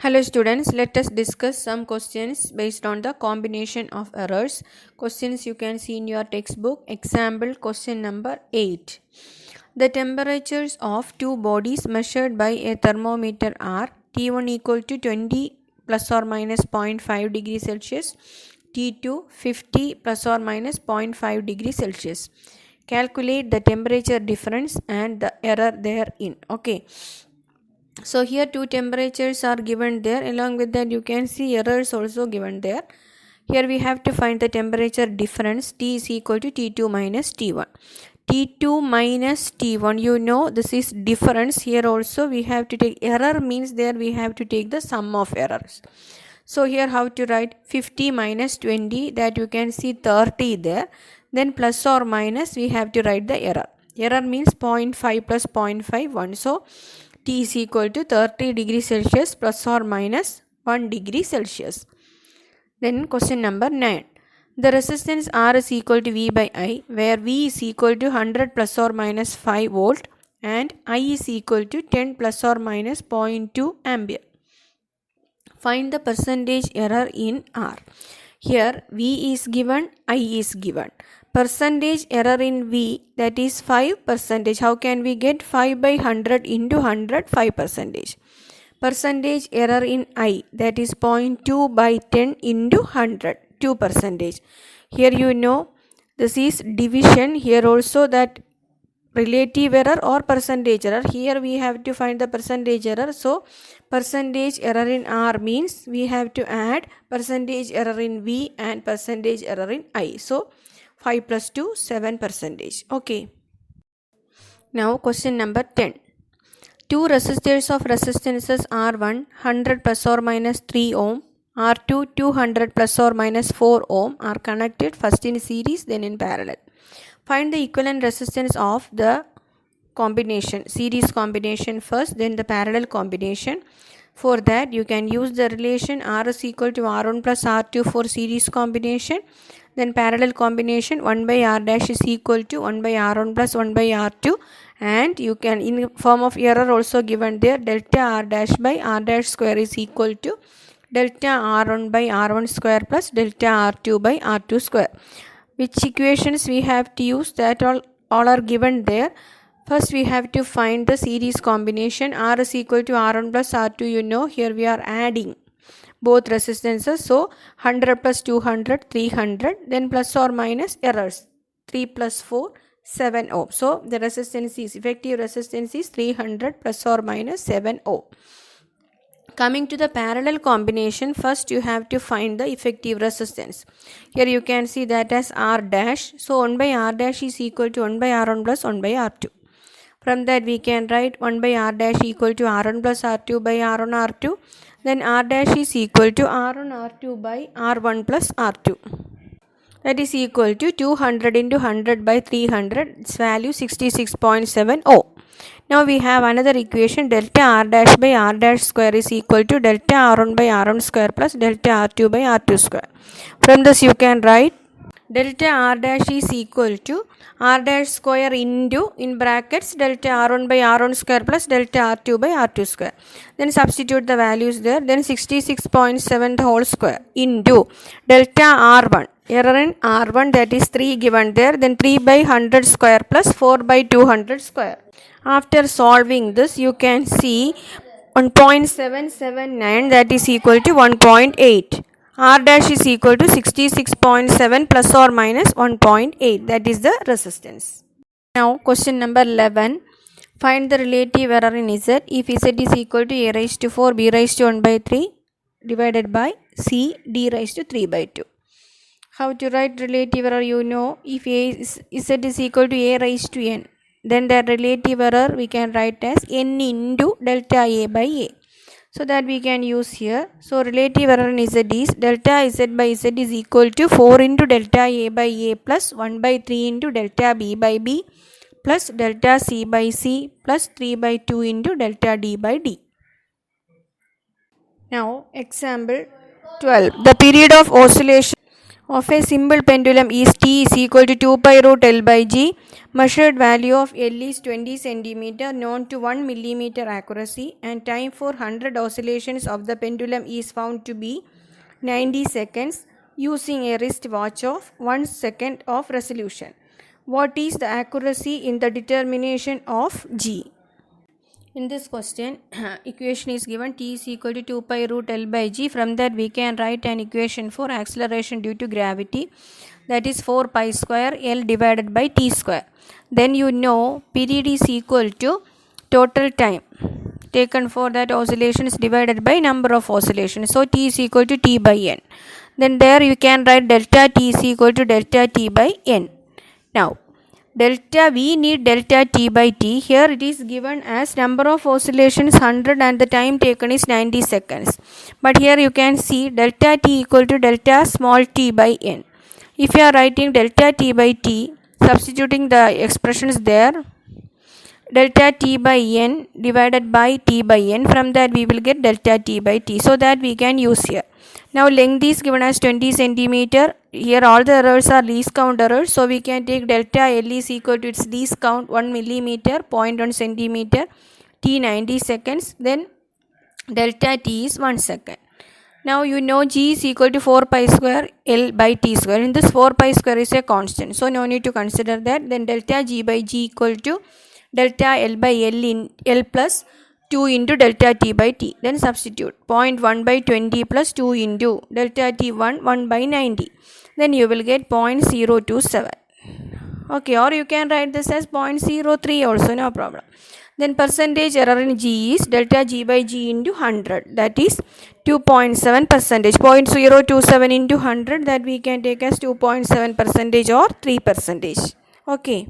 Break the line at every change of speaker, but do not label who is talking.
Hello students, let us discuss some questions based on the combination of errors. Questions you can see in your textbook. Example question number 8. The temperatures of two bodies measured by a thermometer are T1 equal to 20 plus or minus 0.5 degrees Celsius, T2 50 plus or minus 0.5 degrees Celsius. Calculate the temperature difference and the error therein. Okay. So here two temperatures are given there. Along with that you can see errors also given there. Here we have to find the temperature difference. T is equal to T2 minus T1. T2 minus T1, you know this is difference. Here also we have to take error, means there we have to take the sum of errors. So here how to write 50 minus 20, that you can see 30 there. Then plus or minus we have to write the error. Error means 0.5 plus 0.5 1. So T is equal to 30 degrees Celsius plus or minus 1 degree Celsius. Then question number 9. The resistance R is equal to V by I, where V is equal to 100 plus or minus 5 volt and I is equal to 10 plus or minus 0.2 ampere. Find the percentage error in R. Here V is given, I is given. Percentage error in V, that is 5 percentage. How can we get 5 by 100 into 100? 5 percentage. Percentage error in I, that is 0.2 by 10 into 100. 2 percentage. Here you know this is division. Here also that relative error or percentage error. Here we have to find the percentage error. So percentage error in R means we have to add percentage error in V and percentage error in I. So 5 plus 2, 7 percentage. Okay. Now question number 10. Two resistors of resistances R1 100 plus or minus 3 ohm, R2 200 plus or minus 4 ohm are connected first in series then in parallel. Find the equivalent resistance of the combination, series combination first, then the parallel combination. For that you can use the relation R is equal to R1 plus R2 for series combination. Then parallel combination 1 by R dash is equal to 1 by R1 plus 1 by R2, and you can in form of error also given there, delta R dash by R dash square is equal to delta R1 by R1 square plus delta R2 by R2 square. Which equations we have to use, that all are given there. First we have to find the series combination. R is equal to R1 plus R2, you know. Here we are adding both resistances. So 100 plus 200, 300. Then plus or minus errors. 3 plus 4, 7 ohm. So the resistance is, effective resistance is 300 plus or minus 7 ohm. Coming to the parallel combination, first you have to find the effective resistance. Here you can see that as R dash. So 1 by R dash is equal to 1 by R1 plus 1 by R2. From that we can write 1 by R dash equal to R1 plus R2 by R1 R2. Then R dash is equal to R1 R2 by R1 plus R2. That is equal to 200 into 100 by 300. Its value 66.7 ohm. Now we have another equation, delta R dash by R dash square is equal to delta R1 by R1 square plus delta R2 by R2 square. From this you can write delta R dash is equal to R dash square into, in brackets, delta R1 by R1 square plus delta R2 by R2 square. Then substitute the values there. Then 66.7 the whole square into delta R1. Error in R1, that is 3 given there. Then 3 by 100 square plus 4 by 200 square. After solving this you can see 1.779, that is equal to 1.8. R dash is equal to 66.7 plus or minus 1.8, that is the resistance. Now question number 11. Find the relative error in Z if Z is equal to A raised to 4 B raised to 1 by 3 divided by C D raised to 3 by 2. How to write relative error, you know. If Z is equal to A raised to N, then the relative error we can write as N into delta A by A. So that we can use here. So relative error in Z is delta Z by Z is equal to 4 into delta A by A plus 1 by 3 into delta B by B plus delta C by C plus 3 by 2 into delta D by D. Now example 12. The period of oscillation of a simple pendulum is t is equal to 2 pi root L by G. Measured value of L is 20 centimeter, known to 1 millimeter accuracy, and time for 100 oscillations of the pendulum is found to be 90 seconds using a wristwatch of 1 second of resolution. What is the accuracy in the determination of G? In this question, equation is given t is equal to 2 pi root L by G. From that we can write an equation for acceleration due to gravity, that is 4 pi square L divided by t square. Then you know period is equal to total time taken for that oscillations divided by number of oscillations. So t is equal to t by n. Then there you can write delta t is equal to delta t by n. Now we need delta t by t. Here it is given as number of oscillations 100 and the time taken is 90 seconds. But here you can see delta t equal to delta small t by n. If you are writing delta t by t, substituting the expressions there, delta t by n divided by t by n, from that we will get delta t by t. So that we can use here. Now length is given as 20 centimeter. Here all the errors are least count errors. So we can take delta L is equal to its least count 1 millimeter, 0.1 centimeter, t 90 seconds. Then delta t is 1 second. Now you know G is equal to 4 pi square L by t square. In this 4 pi square is a constant. So no need to consider that. Then delta G by G equal to delta L by L in L plus 2 into delta t by t. Then substitute 0.1 by 20 plus 2 into delta t 1 by 90. Then you will get 0.027. Okay, or you can write this as 0.03 also, no problem. Then percentage error in G is delta G by G into 100, that is 2.7 percentage. 0.027 into 100, that we can take as 2.7 percentage or 3 percentage. Okay.